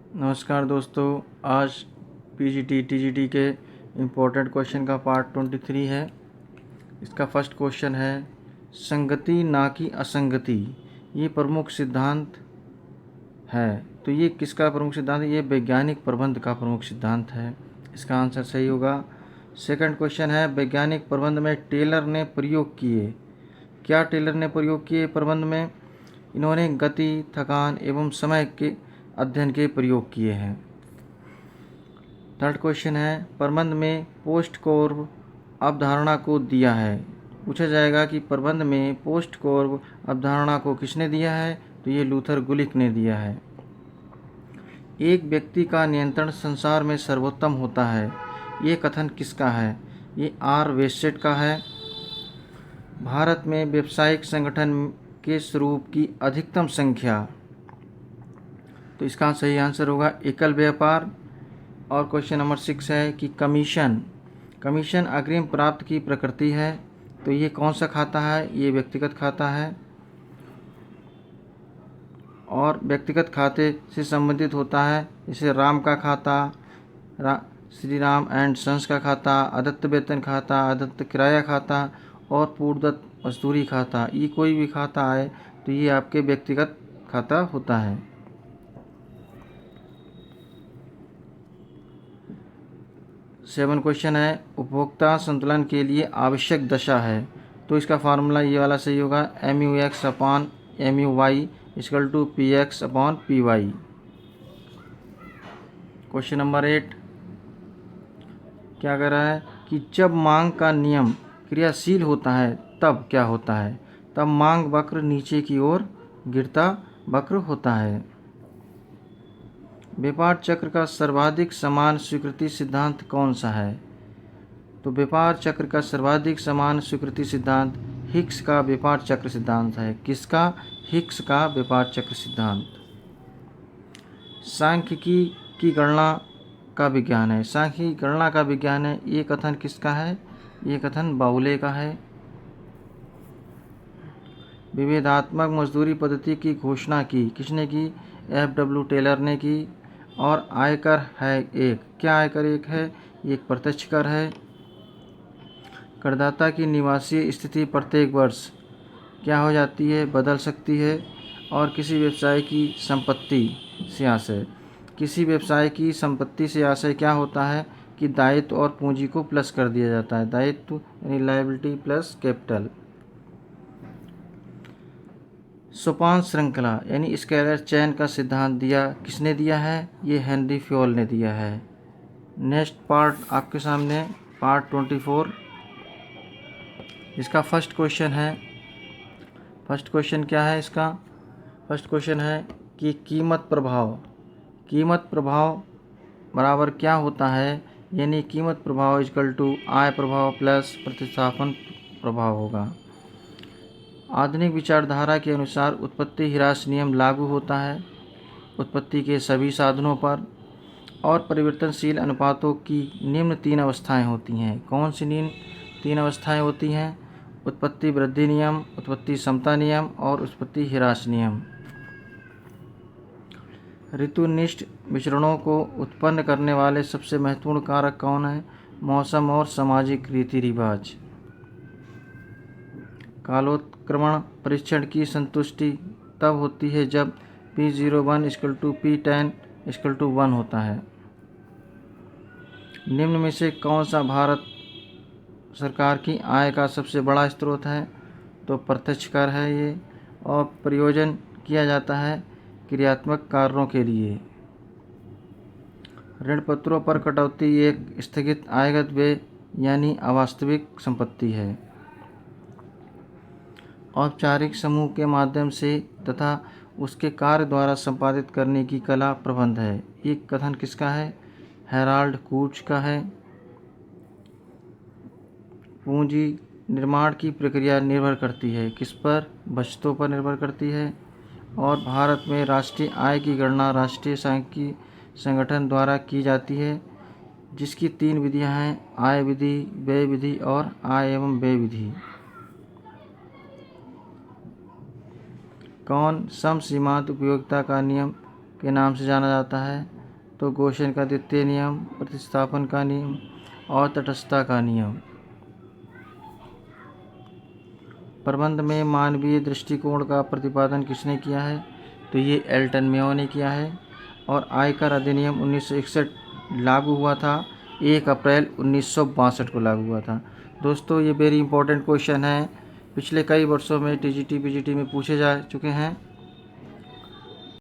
नमस्कार दोस्तों, आज पीजीटी टीजीटी के इम्पोर्टेंट क्वेश्चन का पार्ट 23 है। इसका फर्स्ट क्वेश्चन है, संगति ना कि असंगति ये प्रमुख सिद्धांत है। तो ये किसका प्रमुख सिद्धांत है? ये वैज्ञानिक प्रबंध का प्रमुख सिद्धांत है। इसका आंसर सही होगा। सेकंड क्वेश्चन है, वैज्ञानिक प्रबंध में टेलर ने प्रयोग किए। क्या टेलर ने प्रयोग किए प्रबंध में? इन्होंने गति, थकान एवं समय के अध्ययन के प्रयोग किए हैं। थर्ड क्वेश्चन है, प्रबंध में पोस्ट कोर्व अवधारणा को दिया है। पूछा जाएगा कि प्रबंध में पोस्ट कोर्व अवधारणा को किसने दिया है? तो ये लूथर गुलिक ने दिया है। एक व्यक्ति का नियंत्रण संसार में सर्वोत्तम होता है, ये कथन किसका है? ये आर वेस्टेट का है। भारत में व्यावसायिक संगठन के स्वरूप की अधिकतम संख्या, तो इसका सही आंसर होगा एकल व्यापार। और क्वेश्चन नंबर 6 है कि कमीशन अग्रिम प्राप्त की प्रकृति है। तो ये कौन सा खाता है? ये व्यक्तिगत खाता है और व्यक्तिगत खाते से संबंधित होता है। जैसे राम का खाता, श्री राम एंड सन्स का खाता, अदत्त वेतन खाता, अदत्त किराया खाता और पूर्वदत्त मजदूरी खाता। ये कोई भी खाता है तो ये आपके व्यक्तिगत खाता होता है। 7 क्वेश्चन है, उपभोक्ता संतुलन के लिए आवश्यक दशा है। तो इसका फार्मूला ये वाला सही होगा, MUX/MUY = PX/PY। क्वेश्चन नंबर 8 क्या कह रहा है कि जब मांग का नियम क्रियाशील होता है तब क्या होता है? तब मांग वक्र नीचे की ओर गिरता वक्र होता है। व्यापार चक्र का सर्वाधिक समान स्वीकृति सिद्धांत कौन सा है? तो व्यापार चक्र का सर्वाधिक समान स्वीकृति सिद्धांत हिक्स का व्यापार चक्र सिद्धांत है। किसका? हिक्स का व्यापार चक्र सिद्धांत। सांख्यिकी की गणना का विज्ञान है। सांख्यिकी की गणना का विज्ञान है, ये कथन किसका है? ये कथन बाउले का है। विभेदात्मक मजदूरी पद्धति की घोषणा की किसने की? FW टेलर ने की। और आयकर है एक, क्या आयकर एक है? ये एक प्रत्यक्ष कर है। करदाता की निवासीय स्थिति प्रत्येक वर्ष क्या हो जाती है? बदल सकती है। और किसी व्यवसाय की संपत्ति से आशय, किसी व्यवसाय की संपत्ति से आशय क्या होता है कि दायित्व और पूंजी को प्लस कर दिया जाता है। दायित्व यानी लायबिलिटी प्लस कैपिटल। सोपान श्रृंखला यानी स्केलर चेन का सिद्धांत दिया किसने दिया है? ये हेनरी फ्योल ने दिया है। नेक्स्ट पार्ट आपके सामने पार्ट 24। इसका फर्स्ट क्वेश्चन है, फर्स्ट क्वेश्चन क्या है इसका? फर्स्ट क्वेश्चन है कि कीमत प्रभाव बराबर क्या होता है? यानी कीमत प्रभाव = आय प्रभाव प्लस प्रतिस्थापन प्रभाव होगा। आधुनिक विचारधारा के अनुसार उत्पत्ति ह्रास नियम लागू होता है उत्पत्ति के सभी साधनों पर, और परिवर्तनशील अनुपातों की निम्न 3 अवस्थाएं होती हैं। कौन सी निम्न 3 अवस्थाएं होती हैं? उत्पत्ति वृद्धि नियम, उत्पत्ति समता नियम और उत्पत्ति ह्रास नियम। ऋतुनिष्ठ विचरणों को उत्पन्न करने वाले सबसे महत्वपूर्ण कारक कौन है? मौसम और सामाजिक रीति रिवाज। कालोत्क्रमण परीक्षण की संतुष्टि तब होती है जब P01 = P10 = 1 होता है। निम्न में से कौन सा भारत सरकार की आय का सबसे बड़ा स्रोत है? तो प्रत्यक्ष कर है ये, और प्रयोजन किया जाता है क्रियात्मक कार्यों के लिए। ऋण पत्रों पर कटौती एक स्थगित आयगत व्यय यानी अवास्तविक संपत्ति है। औपचारिक समूह के माध्यम से तथा उसके कार्य द्वारा संपादित करने की कला प्रबंध है। ये कथन किसका है? हेराल्ड कूच का है। पूंजी निर्माण की प्रक्रिया निर्भर करती है किस पर? बचतों पर निर्भर करती है। और भारत में राष्ट्रीय आय की गणना राष्ट्रीय सांख्यिकी संगठन द्वारा की जाती है, जिसकी 3 विधियां हैं, आय विधि, व्यय विधि और आय एवं व्यय विधि। कौन सम सीमांत उपयोगिता का नियम के नाम से जाना जाता है? तो गोशन का द्वितीय नियम, प्रतिस्थापन का नियम और तटस्थता का नियम। प्रबंध में मानवीय दृष्टिकोण का प्रतिपादन किसने किया है? तो ये एल्टन मेयो ने किया है। और आयकर अधिनियम 1961 लागू हुआ था, 1 अप्रैल 1962 को लागू हुआ था। दोस्तों ये वेरी इंपॉर्टेंट क्वेश्चन है, पिछले कई वर्षों में टीजीटी पीजीटी में पूछे जा चुके हैं।